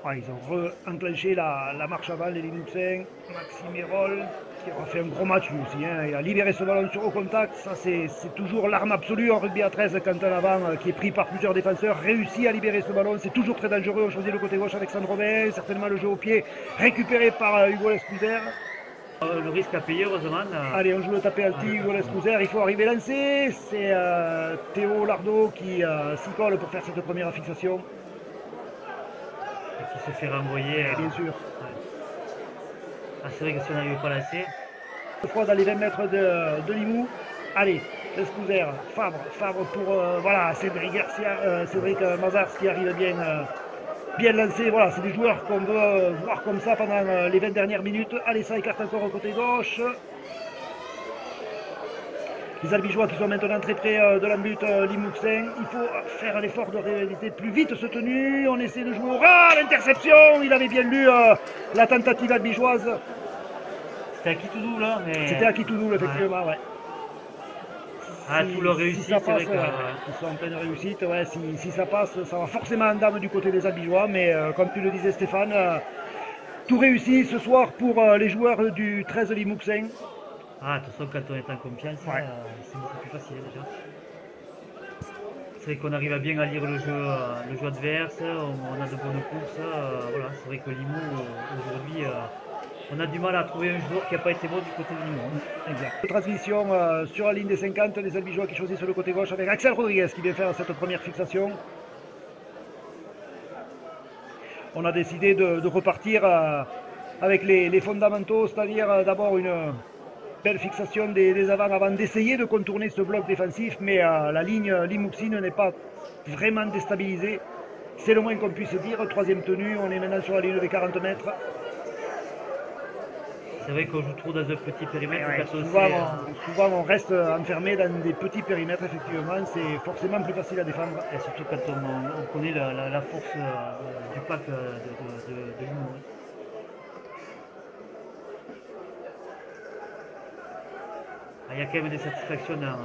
Ouais, ils ont re-enclenché la marche avant, les Limouxins. Maxime Hérol, qui aura fait un gros match lui aussi. Hein. Il a libéré ce ballon sur haut contact. Ça, c'est toujours l'arme absolue en rugby à 13 quand un avant qui est pris par plusieurs défenseurs réussit à libérer ce ballon. C'est toujours très dangereux. On choisit le côté gauche avec Sandro Robin. Certainement le jeu au pied récupéré par Hugo Lescouser. Le risque à payer, heureusement. Allez, on joue le tapé alti, Hugo Lescouser. Il faut arriver lancé. C'est Théo Lardo qui s'y colle pour faire cette première fixation. Et qui se fait renvoyer. Bien sûr. Ah, c'est vrai que si on n'arrive pas à lancer. Deux fois dans les 20 mètres de Limoux. Allez, Lescouser, Fabre pour voilà, Cédric Mazars qui arrive bien lancé. Voilà, c'est des joueurs qu'on veut voir comme ça pendant les 20 dernières minutes. Allez, ça écarte encore au côté gauche. Les Albigeois qui sont maintenant très près de l'embut Limouxin. Il faut faire l'effort de réaliser plus vite ce tenu. On essaie de jouer au ras, l'interception. Il avait bien lu la tentative albigeoise. C'était à Kitoudou là, mais... C'était à Kitoudou, effectivement, ouais. Ah, tout leur réussite, si ça passe, c'est vrai ils sont en pleine réussite, ouais, si ça passe, ça va forcément en dame du côté des Albigeois, mais comme tu le disais Stéphane, tout réussi ce soir pour les joueurs du 13 Limouxin. Ah, de toute façon, quand on est en confiance, ouais. C'est beaucoup plus facile déjà. C'est vrai qu'on arrive à bien à lire le jeu adverse, on a de bonnes courses, voilà, c'est vrai que Limoux, aujourd'hui, on a du mal à trouver un joueur qui n'a pas été bon du côté de Limoux. Exact. Transition sur la ligne des 50, les Albigeois qui choisissent le côté gauche avec Axel Rodriguez qui vient faire cette première fixation. On a décidé de repartir avec les fondamentaux, c'est-à-dire d'abord une belle fixation des avant d'essayer de contourner ce bloc défensif, mais la ligne limouxine n'est pas vraiment déstabilisée. C'est le moins qu'on puisse dire. Troisième tenue, on est maintenant sur la ligne des 40 mètres. C'est vrai qu'on joue trop dans un petit périmètre. Ouais, souvent on reste enfermé dans des petits périmètres, effectivement, c'est forcément plus facile à défendre. Et surtout quand on connaît la force du pack de Limoux. Il y a quand même des satisfactions dans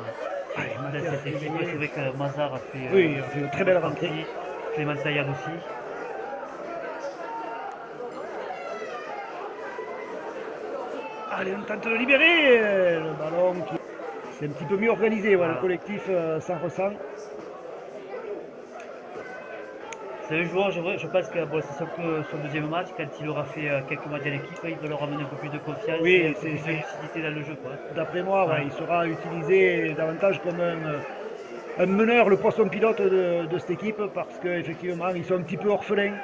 cette équipe. C'est vrai que Mazard a fait une très belle rentrée. Clément Taillade aussi. Allez, on tente de libérer le ballon. C'est un petit peu mieux organisé, voilà. Le collectif s'en ressent. C'est un joueur, je pense que bon, c'est son deuxième match, quand il aura fait quelques matchs à l'équipe, il va leur amener un peu plus de confiance et de lucidité dans le jeu. D'après moi, il sera utilisé davantage comme un meneur, le poisson pilote de cette équipe, parce qu'effectivement, ils sont un petit peu orphelins,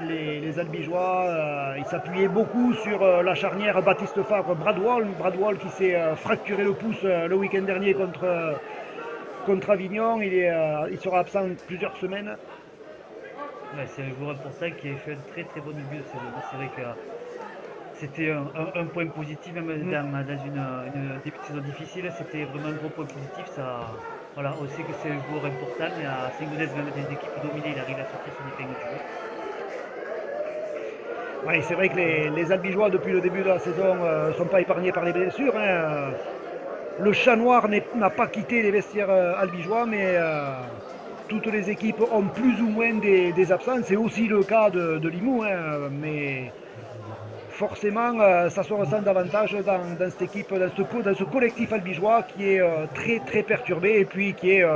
les Albigeois. Ils s'appuyaient beaucoup sur la charnière Baptiste Favre-Bradwall. Bradwall qui s'est fracturé le pouce le week-end dernier contre Avignon. Il sera absent plusieurs semaines. Ouais, c'est un joueur important qui a fait un très très bon début de saison. C'est vrai que c'était un point positif, même dans une début de saison difficile, c'était vraiment un gros point positif. Ça, voilà, on sait que c'est un joueur important, mais à Saint-Gaudens, même des équipes dominées, il arrive à sortir son épingle du jeu. Oui, c'est vrai que les Albigeois, depuis le début de la saison, ne sont pas épargnés par les blessures. Hein. Le chat noir n'a pas quitté les vestiaires albigeois, mais toutes les équipes ont plus ou moins des absents. C'est aussi le cas de Limoux, hein, mais forcément, ça se ressent davantage dans cette équipe, dans ce collectif albigeois qui est très très perturbé et puis qui est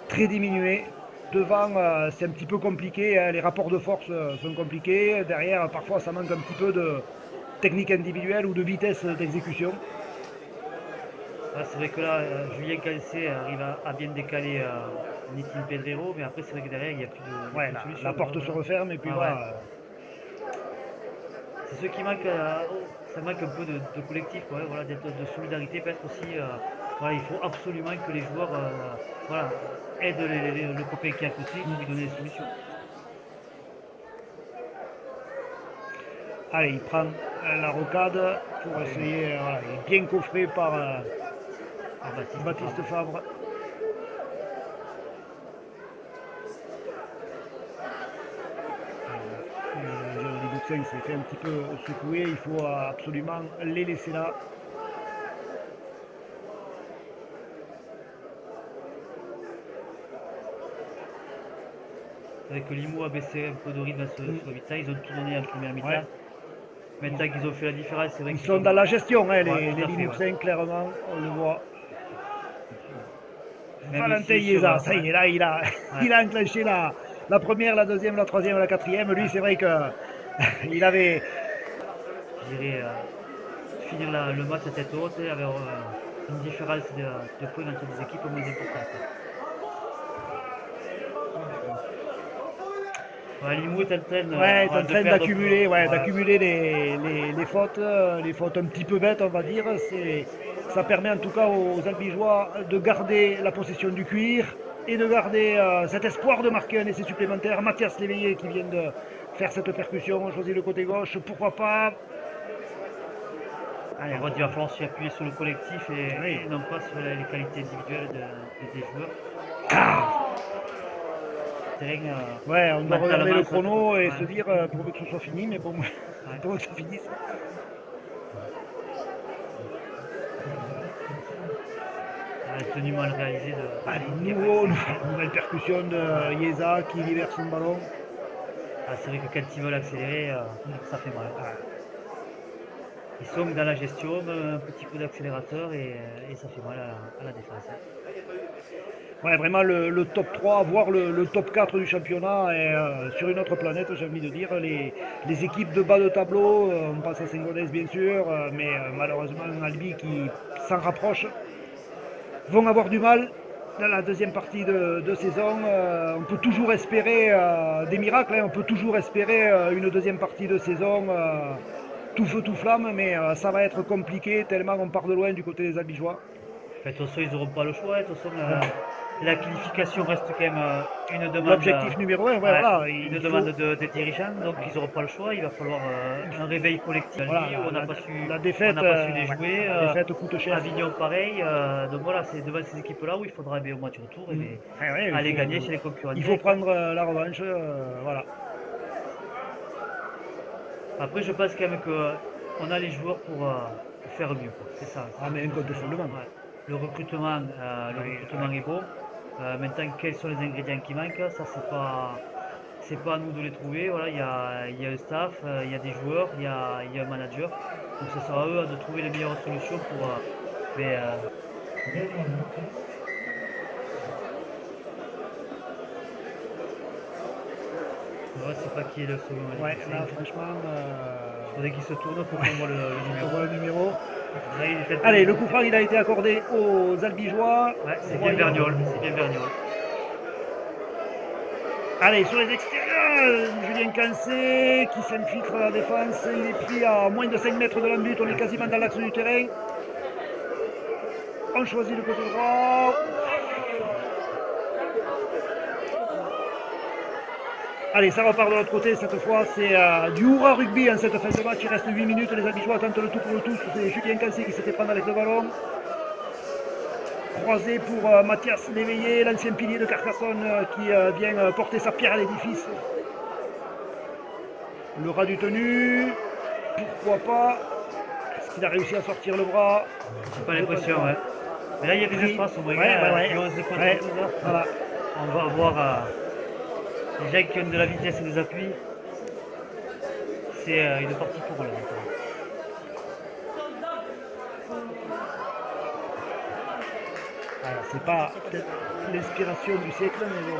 très diminué. Devant, c'est un petit peu compliqué, hein, les rapports de force sont compliqués. Derrière, parfois, ça manque un petit peu de technique individuelle ou de vitesse d'exécution. Ah, c'est vrai que là, Julien Calcé arrive à bien décaler Nitin Pedrero, mais après, c'est vrai que derrière, il n'y a plus de, Ouais, solution. la porte se referme et puis voilà. Ouais. C'est ce qui manque, ça manque un peu de collectif, ouais, voilà, de solidarité peut-être aussi. Voilà, il faut absolument que les joueurs voilà, aident le copain qui est à côté pour lui donner des solutions. Allez, il prend la rocade pour essayer, voilà, il est bien coffré par Baptiste Favre. Les s'est fait un petit peu secouer, il faut absolument les laisser là. C'est vrai que Limoux a baissé un peu de rythme sur le mi-temps, ils ont tout donné en première mi-temps. Ouais. Maintenant qu'ils ont fait la différence, c'est vrai qu'ils sont dans la gestion, hein, les Limouxins, ouais. Clairement, on le voit. Valentin Yeza, ça y est, là, il a enclenché la première, la deuxième, la troisième, la quatrième. Lui, c'est vrai que il avait... Je dirais, finir le match à tête haute, avec une différence de points entre des équipes moins importantes. Ouais, Limoux est en train d'accumuler les fautes un petit peu bêtes, on va dire. Ça permet en tout cas aux Albigeois de garder la possession du cuir et de garder cet espoir de marquer un essai supplémentaire. Mathias Léveillé qui vient de faire cette percussion, choisit le côté gauche, pourquoi pas. Allez, il va falloir s'y appuyer sur le collectif et non pas sur les qualités individuelles des joueurs. Ouais, on doit regarder le chrono et se dire pour que ce soit fini, mais bon, pour que ça finisse. Tenu mal réalisé nouvelle percussion de Yeza qui libère son ballon. Ah, c'est vrai que quand ils veulent accélérer, ça fait mal. Ils sont dans la gestion, un petit coup d'accélérateur et ça fait mal à la défense. Ouais, vraiment le top 3, voire le top 4 du championnat est sur une autre planète, j'ai envie de dire. Les équipes de bas de tableau, on passe à Saint-Gaudens bien sûr, mais malheureusement Albi qui s'en rapproche, vont avoir du mal dans la deuxième partie de saison. On peut toujours espérer des miracles, hein, on peut toujours espérer une deuxième partie de saison tout feu tout flamme, mais ça va être compliqué tellement on part de loin du côté des Albigeois. De toute façon, ils n'auront pas le choix. De toute façon, la qualification reste quand même une demande. L'objectif numéro 1, voilà. Une demande des dirigeants, donc ils n'auront pas le choix. Il va falloir un réveil collectif. Voilà, on n'a pas su les jouer. La défaite coûte cher. Avignon, pareil. Donc voilà, c'est devant ces équipes-là où il faudra au match retour et aller gagner chez les concurrents. Il faut prendre la revanche. Voilà. Après, je pense quand même qu'on a les joueurs pour faire mieux. C'est ça. Ah, mais incontestablement. Ouais. Le recrutement est bon. Maintenant, quels sont les ingrédients qui manquent? Ça, c'est pas à nous de les trouver. Voilà, il y a un staff, il y a des joueurs, il y a un manager. Donc, ce sera à eux de trouver les meilleures solutions pour. Je ne sais pas qui est le second. Ouais, là, franchement. Il faudrait qu'il se tourne pour qu'on voit le numéro. le numéro. Là, il peut-être. Allez, le coup franc il a été accordé aux Albigeois. Ouais, c'est bien Vergnol, c'est bien Vergnol. Allez, sur les extérieurs, Julien Cancé qui s'infiltre à la défense. Il est pris à moins de 5 mètres de la but. On est quasiment dans l'axe du terrain. On choisit le côté droit. Allez, ça repart de l'autre côté. Cette fois, c'est du hurrah rugby en cette fin de match. Il reste 8 minutes. Les Albigeois tentent le tout pour le tout. C'est Julien Cancé qui s'était prendre avec le ballon. Croisé pour Mathias Léveillé, l'ancien pilier de Carcassonne qui vient porter sa pierre à l'édifice. Le ras du tenu, pourquoi pas. Est-ce qu'il a réussi à sortir le bras? J'ai pas l'impression, ouais. Mais là, il y a des espaces au moins. Voilà. On va avoir les gens qui ont de la vitesse et des appuis. C'est une partie pour eux. C'est pas peut-être l'inspiration du siècle, mais bon.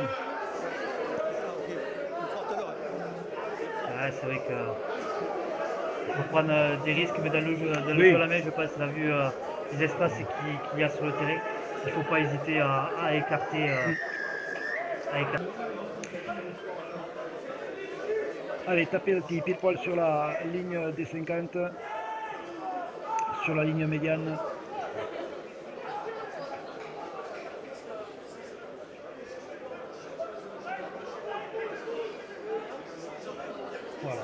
Ouais, c'est vrai que il faut prendre des risques, mais dans le jeu à la main, je pense, on a vu les espaces qu'il y a sur le terrain. Il ne faut pas hésiter à écarter. Allez, taper le petit pile poil sur la ligne des 50, sur la ligne médiane. Voilà,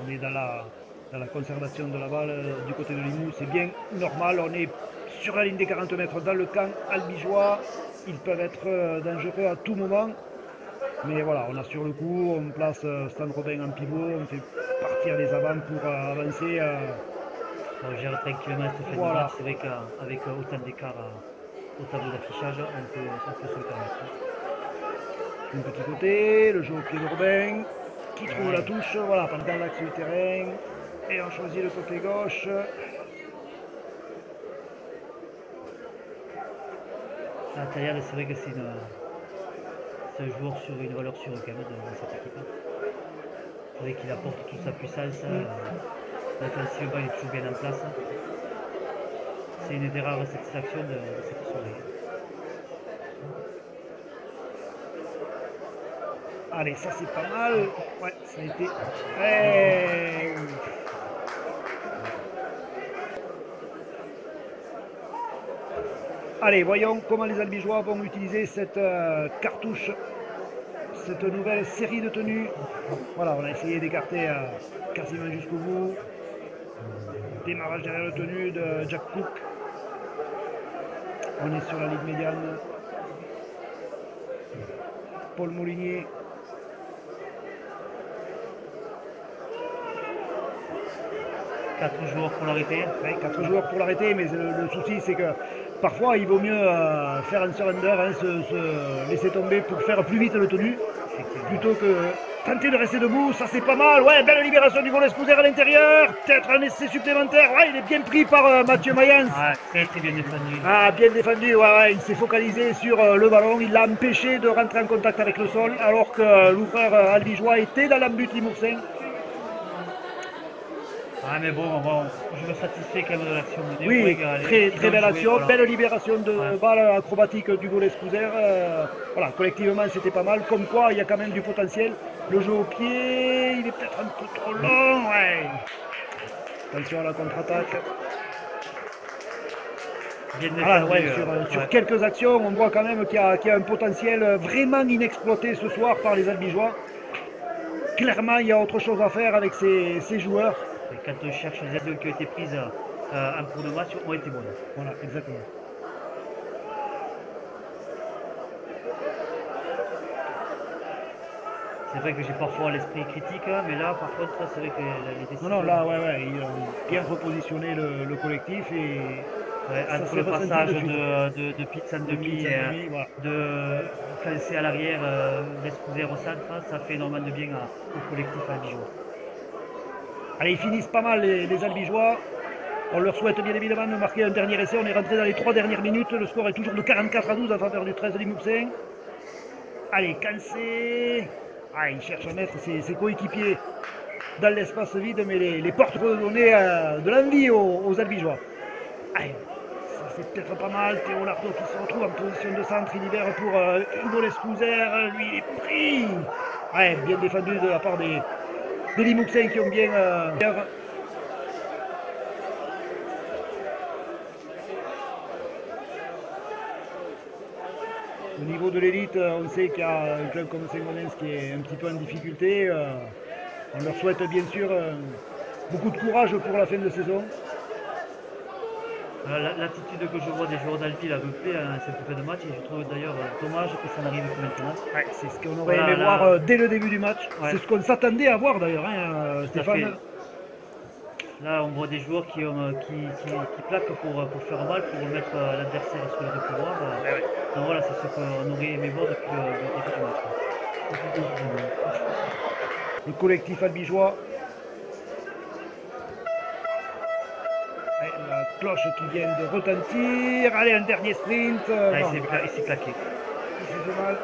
on est dans la conservation de la balle du côté de Limoux, c'est bien normal, on est sur la ligne des 40 mètres dans le camp albigeois, ils peuvent être dangereux à tout moment, mais voilà, on assure le coup, on place Stan Robin en pivot, on fait partir les avants pour avancer. On gère tranquillement cette fin de match, c'est vrai qu'avec autant d'écart au tableau d'affichage, on peut se le permettre. Un petit côté, le jeu au pied de Robin, qui trouve la touche, voilà, dans l'axe du terrain, et on choisit le côté gauche. Tayad, c'est vrai que c'est un joueur sur une valeur sûre quand même dans cette équipe. C'est vrai qu'il apporte toute sa puissance, défensivement il est toujours bien en place. C'est une des rares satisfactions de cette soirée. Allez, ça c'est pas mal. Ouais, ça a été. Hey. Allez, voyons comment les Albigeois vont utiliser cette cartouche, cette nouvelle série de tenues. Voilà, on a essayé d'écarter quasiment jusqu'au bout. Démarrage derrière le tenue de Jack Cook. On est sur la ligne médiane. Paul Molinier. Quatre joueurs pour l'arrêter. Ouais, 4 joueurs pour l'arrêter, mais le souci c'est que parfois il vaut mieux faire un surrender, se laisser tomber pour faire plus vite le tenu, plutôt que tenter de rester debout. Ça c'est pas mal. Ouais, belle libération du volet Scouser à l'intérieur. Peut-être un essai supplémentaire. Ouais, il est bien pris par Mathieu Mayens. Ouais, très bien défendu. Ah, bien défendu. Ouais, il s'est focalisé sur le ballon. Il l'a empêché de rentrer en contact avec le sol, alors que l'ouvreur albigeois était dans l'embut Limoursin. Ah mais bon, je me satisfais quand même de l'action. Oui, très belle action, voilà. Belle libération de balle acrobatique du volet Scouser. Voilà, collectivement c'était pas mal, comme quoi il y a quand même du potentiel. Le jeu au pied, il est peut-être un peu trop long, ouais. Attention à la contre-attaque. Voilà, ouais, sur quelques actions, on voit quand même qu'il y a un potentiel vraiment inexploité ce soir par les Albigeois. Clairement, il y a autre chose à faire avec ces joueurs. Et quand on cherche les actions qui ont été prises en cours de match, ont été bonnes. Voilà, exactement. C'est vrai que j'ai parfois l'esprit critique, mais là, par contre, c'est vrai que les décisions... Non, là, ouais, ils ont bien repositionné le collectif et... Ouais, entre le passage de Pitts en demi et voilà. de Cancé à l'arrière, d'Escouser au centre, ça fait énormément de bien au collectif albigeois. Allez, ils finissent pas mal les Albigeois. On leur souhaite bien évidemment de marquer un dernier essai. On est rentré dans les 3 dernières minutes. Le score est toujours de 44-12 en faveur du 13 de Limoussin. Allez, Cancé. Ah, il cherche à mettre ses coéquipiers dans l'espace vide, mais les portes redonnées de l'envie aux Albigeois. Allez, ça c'est peut-être pas mal. Théo Lardo qui se retrouve en position de centre. Il libère pour Hugo Leskouzer. Lui, il est pris. Ouais, bien défendu de la part des Limouxins qui ont bien... Au niveau de l'élite, on sait qu'il y a un club comme Saint-Gaudens qui est un petit peu en difficulté. On leur souhaite bien sûr beaucoup de courage pour la fin de saison. L'attitude que je vois des joueurs d'Alpi là me plaît à cette fin de match et je trouve d'ailleurs dommage que ça n'arrive que maintenant. Ouais, c'est ce qu'on aurait aimé voir dès le début du match. Ouais. C'est ce qu'on s'attendait à voir d'ailleurs, hein, Stéphane. Là, on voit des joueurs qui plaquent pour faire mal, pour mettre l'adversaire sur le pouvoir. Ouais. Donc voilà, c'est ce qu'on aurait aimé voir depuis le début du match. Le collectif albigeois. La cloche qui vient de retentir. Allez, un dernier sprint. Il s'est plaqué. Il s'est fait mal.